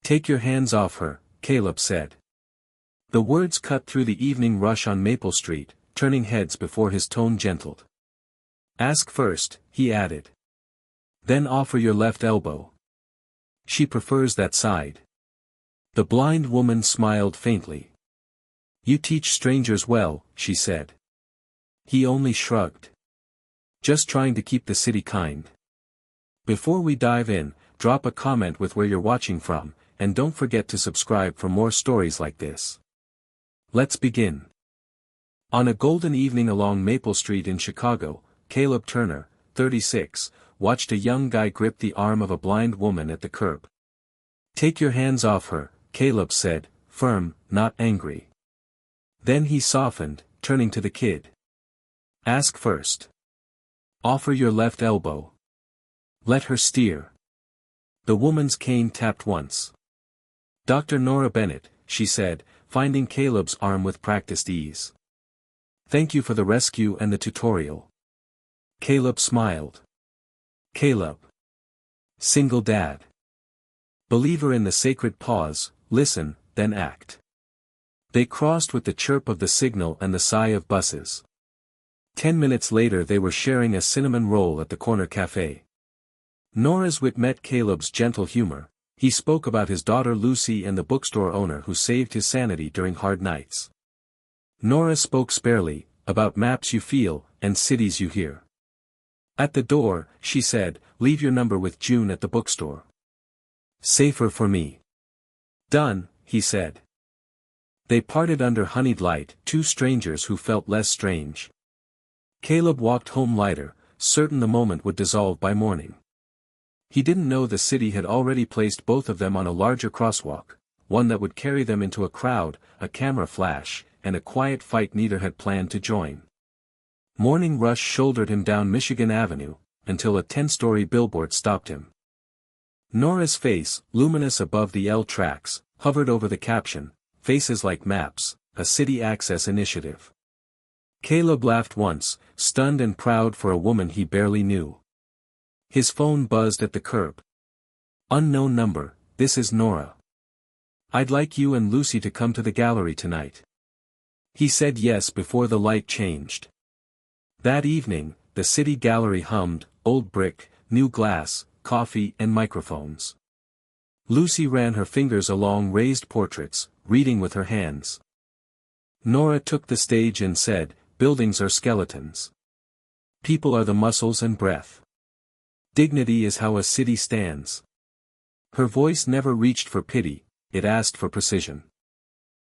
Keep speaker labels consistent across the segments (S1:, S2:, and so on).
S1: Take your hands off her, Caleb said. The words cut through the evening rush on Maple Street, turning heads before his tone gentled. Ask first, he added. Then offer your left elbow. She prefers that side. The blind woman smiled faintly. You teach strangers well, she said. He only shrugged. Just trying to keep the city kind. Before we dive in, drop a comment with where you're watching from, and don't forget to subscribe for more stories like this. Let's begin. On a golden evening along Maple Street in Chicago, Caleb Turner, 36, watched a young guy grip the arm of a blind woman at the curb. Take your hands off her, Caleb said, firm, not angry. Then he softened, turning to the kid. Ask first. Offer your left elbow. Let her steer. The woman's cane tapped once. Dr. Nora Bennett, she said, finding Caleb's arm with practiced ease. Thank you for the rescue and the tutorial. Caleb smiled. Caleb. Single dad. Believer in the sacred pause, listen, then act. They crossed with the chirp of the signal and the sigh of buses. 10 minutes later they were sharing a cinnamon roll at the corner cafe. Nora's wit met Caleb's gentle humor. He spoke about his daughter Lucy and the bookstore owner who saved his sanity during hard nights. Nora spoke sparely, about maps you feel, and cities you hear. At the door, she said, leave your number with June at the bookstore. Safer for me. Done, he said. They parted under honeyed light, two strangers who felt less strange. Caleb walked home lighter, certain the moment would dissolve by morning. He didn't know the city had already placed both of them on a larger crosswalk, one that would carry them into a crowd, a camera flash, and a quiet fight neither had planned to join. Morning rush shouldered him down Michigan Avenue, until a 10-story billboard stopped him. Nora's face, luminous above the L tracks, hovered over the caption, Faces Like Maps, a city access initiative. Caleb laughed once, stunned and proud for a woman he barely knew. His phone buzzed at the curb. Unknown number, this is Nora. I'd like you and Lucy to come to the gallery tonight. He said yes before the light changed. That evening, the city gallery hummed, old brick, new glass, coffee and microphones. Lucy ran her fingers along raised portraits, reading with her hands. Nora took the stage and said, buildings are skeletons. People are the muscles and breath. Dignity is how a city stands. Her voice never reached for pity, it asked for precision.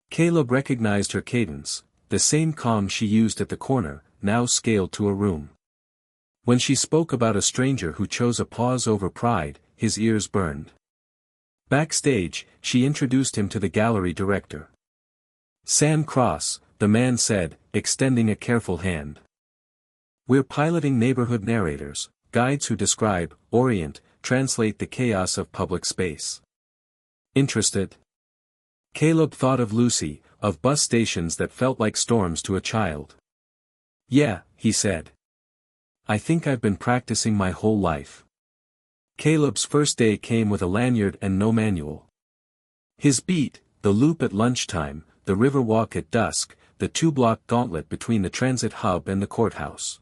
S1: Caleb recognized her cadence, the same calm she used at the corner, now scaled to a room. When she spoke about a stranger who chose a pause over pride, his ears burned. Backstage, she introduced him to the gallery director. Sam Cross, the man said, extending a careful hand. We're piloting neighborhood narrators, guides who describe, orient, translate the chaos of public space. Interested? Caleb thought of Lucy, of bus stations that felt like storms to a child. Yeah, he said. I think I've been practicing my whole life. Caleb's first day came with a lanyard and no manual. His beat, the loop at lunchtime, the river walk at dusk, the 2-block gauntlet between the transit hub and the courthouse.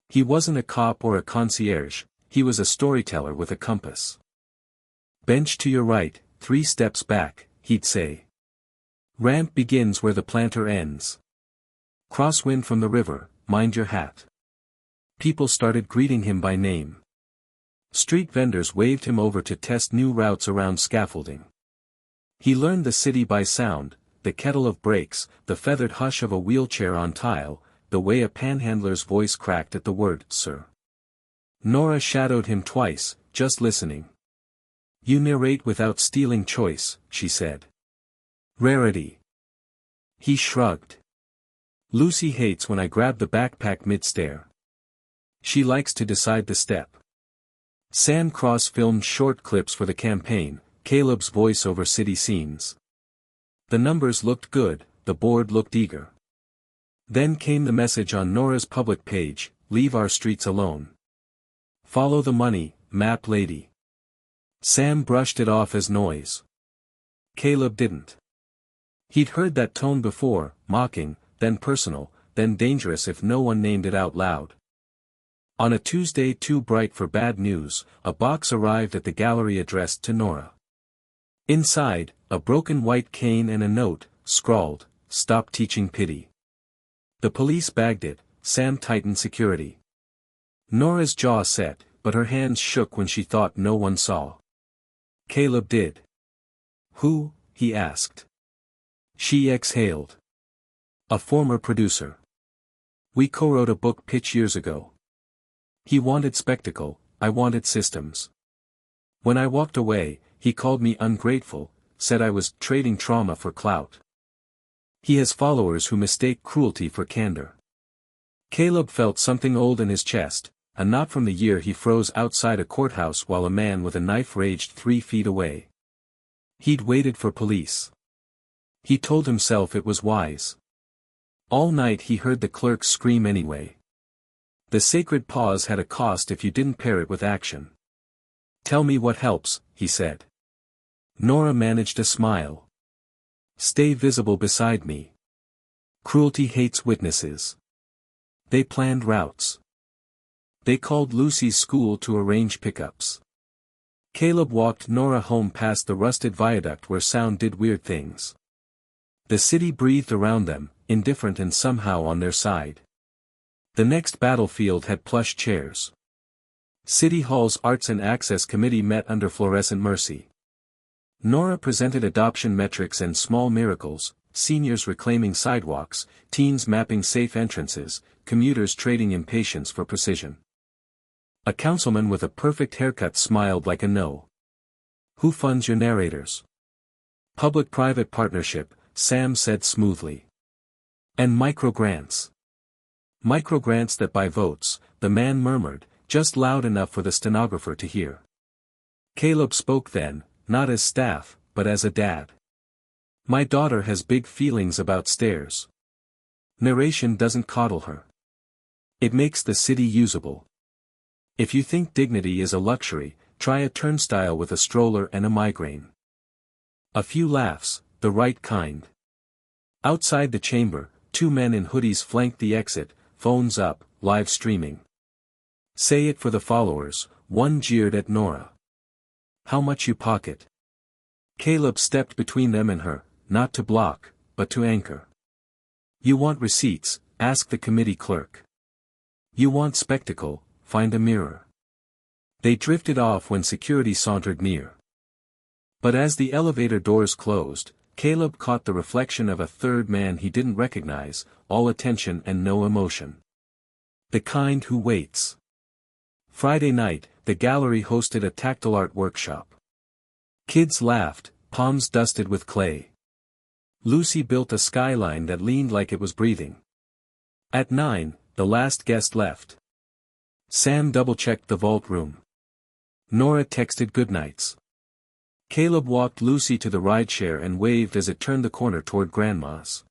S1: He wasn't a cop or a concierge, he was a storyteller with a compass. Bench to your right, 3 steps back, he'd say. Ramp begins where the planter ends. Crosswind from the river, mind your hat. People started greeting him by name. Street vendors waved him over to test new routes around scaffolding. He learned the city by sound, the kettle of brakes, the feathered hush of a wheelchair on tile, the way a panhandler's voice cracked at the word, sir. Nora shadowed him twice, just listening. You narrate without stealing choice, she said. Rarity. He shrugged. Lucy hates when I grab the backpack mid-stare. She likes to decide the step. Sam Cross filmed short clips for the campaign, Caleb's voice over city scenes. The numbers looked good, the board looked eager. Then came the message on Nora's public page, leave our streets alone. Follow the money, map lady. Sam brushed it off as noise. Caleb didn't. He'd heard that tone before, mocking, then personal, then dangerous if no one named it out loud. On a Tuesday too bright for bad news, a box arrived at the gallery addressed to Nora. Inside, a broken white cane and a note, scrawled, "Stop teaching pity." The police bagged it, Sam tightened security. Nora's jaw set, but her hands shook when she thought no one saw. Caleb did. "Who?" he asked. She exhaled. "A former producer. We co-wrote a book pitch years ago. He wanted spectacle, I wanted systems. When I walked away, he called me ungrateful, said I was trading trauma for clout. He has followers who mistake cruelty for candor." Caleb felt something old in his chest, a knot from the year he froze outside a courthouse while a man with a knife raged 3 feet away. He'd waited for police. He told himself it was wise. All night he heard the clerks scream anyway. The sacred pause had a cost if you didn't pair it with action. "Tell me what helps," he said. Nora managed a smile. "Stay visible beside me. Cruelty hates witnesses." They planned routes. They called Lucy's school to arrange pickups. Caleb walked Nora home past the rusted viaduct where sound did weird things. The city breathed around them, indifferent and somehow on their side. The next battlefield had plush chairs. City Hall's Arts and Access Committee met under fluorescent mercy. Nora presented adoption metrics and small miracles, seniors reclaiming sidewalks, teens mapping safe entrances, commuters trading impatience for precision. A councilman with a perfect haircut smiled like a no. "Who funds your narrators?" "Public-private partnership," Sam said smoothly. "And microgrants." "Microgrants that buy votes," the man murmured, just loud enough for the stenographer to hear. Caleb spoke then, not as staff, but as a dad. "My daughter has big feelings about stairs. Narration doesn't coddle her. It makes the city usable. If you think dignity is a luxury, try a turnstile with a stroller and a migraine." A few laughs, the right kind. Outside the chamber, 2 men in hoodies flanked the exit, phones up, live streaming. "Say it for the followers," one jeered at Nora. "How much you pocket?" Caleb stepped between them and her, not to block, but to anchor. "You want receipts, ask the committee clerk. You want spectacle, find a mirror." They drifted off when security sauntered near. But as the elevator doors closed, Caleb caught the reflection of a third man he didn't recognize, all attention and no emotion. The kind who waits. Friday night, the gallery hosted a tactile art workshop. Kids laughed, palms dusted with clay. Lucy built a skyline that leaned like it was breathing. At 9, the last guest left. Sam double-checked the vault room. Nora texted goodnights. Caleb walked Lucy to the rideshare and waved as it turned the corner toward Grandma's.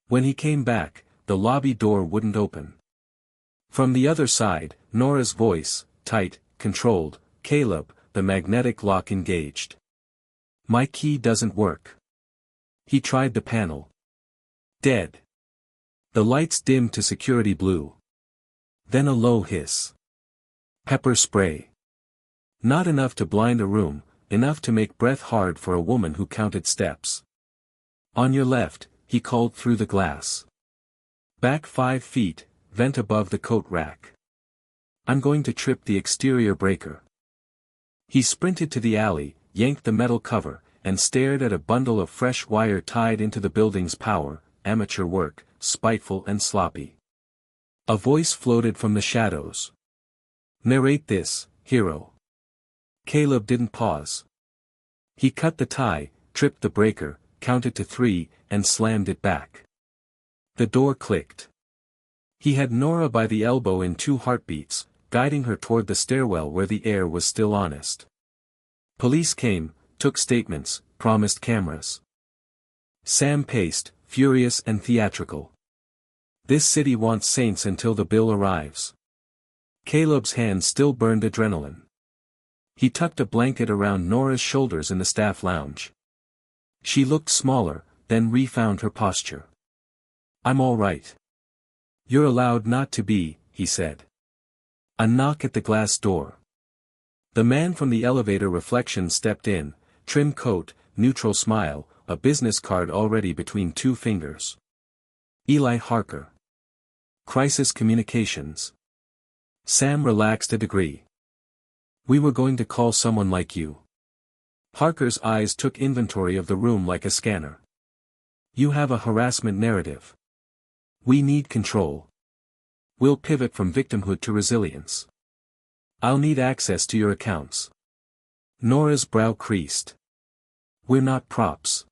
S1: When he came back, the lobby door wouldn't open. From the other side, Nora's voice, tight, controlled, "Caleb, the magnetic lock engaged. My key doesn't work." He tried the panel. Dead. The lights dimmed to security blue. Then a low hiss. Pepper spray. Not enough to blind a room, enough to make breath hard for a woman who counted steps. "On your left," he called through the glass. "Back 5 feet, vent above the coat rack. I'm going to trip the exterior breaker." He sprinted to the alley, yanked the metal cover, and stared at a bundle of fresh wire tied into the building's power, amateur work, spiteful and sloppy. A voice floated from the shadows. "Narrate this, hero." Caleb didn't pause. He cut the tie, tripped the breaker, counted to 3, and slammed it back. The door clicked. He had Nora by the elbow in 2 heartbeats, guiding her toward the stairwell where the air was still honest. Police came, took statements, promised cameras. Sam paced, furious and theatrical. This city wants saints until the bill arrives. Caleb's hand still burned adrenaline. He tucked a blanket around Nora's shoulders in the staff lounge. She looked smaller, then refound her posture. I'm all right. You're allowed not to be, he said. A knock at the glass door. The man from the elevator reflection stepped in, trim coat, neutral smile, a business card already between two fingers. Eli Harker. Crisis Communications. Sam relaxed a degree. We were going to call someone like you. Harker's eyes took inventory of the room like a scanner. You have a harassment narrative. We need control. We'll pivot from victimhood to resilience. I'll need access to your accounts. Nora's brow creased. We're not props.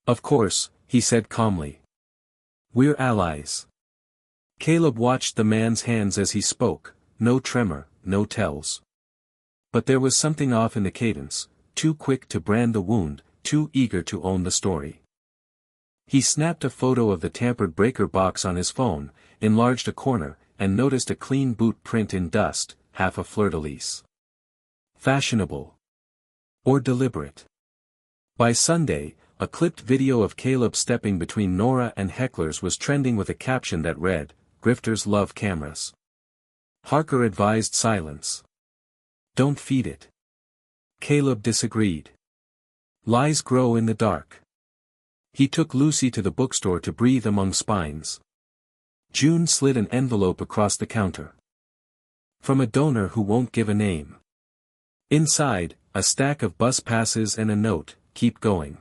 S1: Of course, he said calmly. We're allies. Caleb watched the man's hands as he spoke, no tremor, no tells. But there was something off in the cadence, too quick to brand the wound, too eager to own the story. He snapped a photo of the tampered breaker box on his phone, enlarged a corner, and noticed a clean boot print in dust, half a fleur-de-lis. Fashionable. Or deliberate. By Sunday, a clipped video of Caleb stepping between Nora and hecklers was trending with a caption that read, "Grifters love cameras." Harker advised silence. Don't feed it. Caleb disagreed. Lies grow in the dark. He took Lucy to the bookstore to breathe among spines. June slid an envelope across the counter. From a donor who won't give a name. Inside, a stack of bus passes and a note, "Keep going."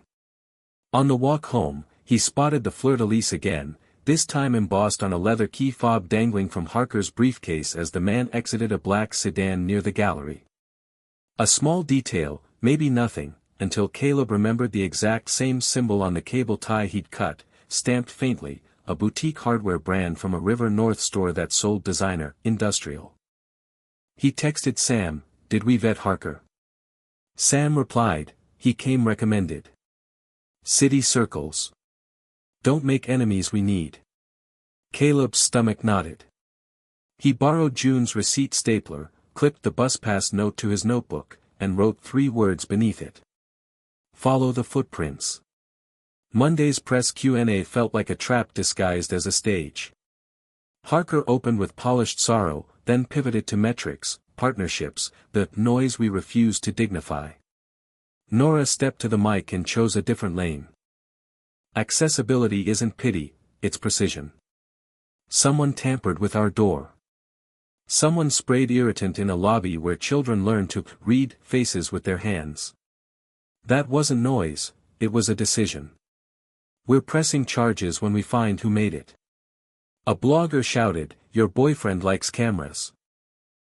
S1: On the walk home, he spotted the fleur-de-lis again, this time embossed on a leather key fob dangling from Harker's briefcase as the man exited a black sedan near the gallery. A small detail, maybe nothing, until Caleb remembered the exact same symbol on the cable tie he'd cut, stamped faintly, a boutique hardware brand from a River North store that sold designer, industrial. He texted Sam, "Did we vet Harker?" Sam replied, "He came recommended. City circles. Don't make enemies we need." Caleb's stomach nodded. He borrowed June's receipt stapler, clipped the bus pass note to his notebook, and wrote 3 words beneath it. Follow the footprints. Monday's press Q&A felt like a trap disguised as a stage. Harker opened with polished sorrow, then pivoted to metrics, partnerships, the noise we refuse to dignify. Nora stepped to the mic and chose a different lane. Accessibility isn't pity, it's precision. Someone tampered with our door. Someone sprayed irritant in a lobby where children learn to read faces with their hands. That wasn't noise, it was a decision. We're pressing charges when we find who made it. A blogger shouted, "Your boyfriend likes cameras."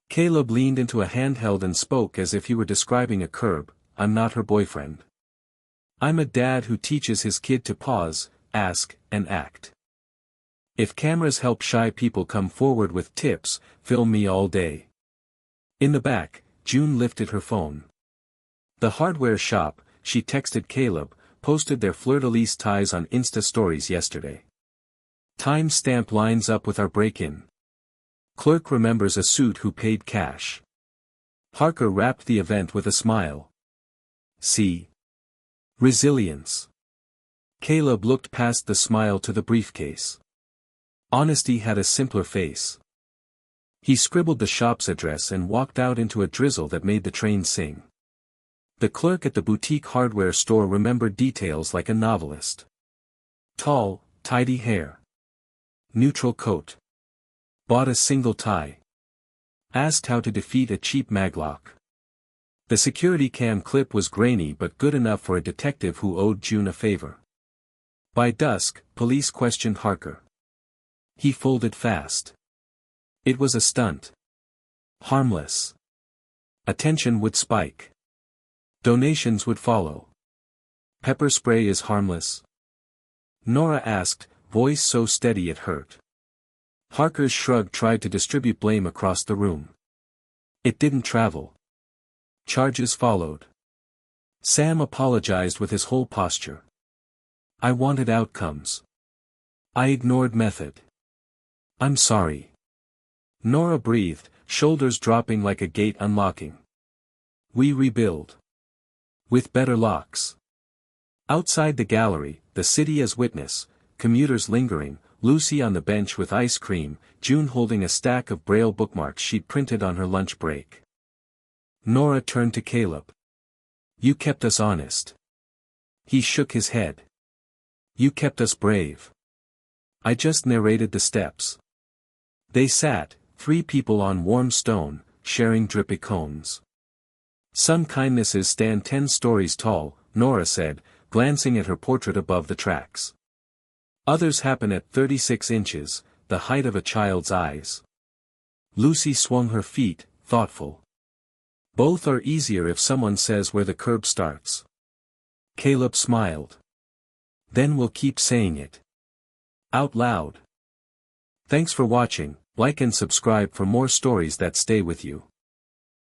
S1: Caleb leaned into a handheld and spoke as if he were describing a curb, "I'm not her boyfriend. I'm a dad who teaches his kid to pause, ask, and act. If cameras help shy people come forward with tips, film me all day." In the back, June lifted her phone. The hardware shop, she texted Caleb, posted their fleur-de-lis ties on Insta stories yesterday. Time stamp lines up with our break-in. Clerk remembers a suit who paid cash. Harker wrapped the event with a smile. See? Resilience. Caleb looked past the smile to the briefcase. Honesty had a simpler face. He scribbled the shop's address and walked out into a drizzle that made the train sing. The clerk at the boutique hardware store remembered details like a novelist. Tall, tidy hair. Neutral coat. Bought a single tie. Asked how to defeat a cheap maglock. The security cam clip was grainy but good enough for a detective who owed June a favor. By dusk, police questioned Harker. He folded fast. It was a stunt. Harmless. Attention would spike. Donations would follow. Pepper spray is harmless? Nora asked, voice so steady it hurt. Harker's shrug tried to distribute blame across the room. It didn't travel. Charges followed. Sam apologized with his whole posture. I wanted outcomes. I ignored method. I'm sorry. Nora breathed, shoulders dropping like a gate unlocking. We rebuild. With better locks. Outside the gallery, the city as witness, commuters lingering, Lucy on the bench with ice cream, June holding a stack of Braille bookmarks she'd printed on her lunch break. Nora turned to Caleb. You kept us honest. He shook his head. You kept us brave. I just narrated the steps. They sat, 3 people on warm stone, sharing drippy cones. Some kindnesses stand 10 stories tall, Nora said, glancing at her portrait above the tracks. Others happen at 36 inches, the height of a child's eyes. Lucy swung her feet, thoughtful. Both are easier if someone says where the curb starts. Caleb smiled. Then we'll keep saying it. Out loud. Thanks for watching, like and subscribe for more stories that stay with you.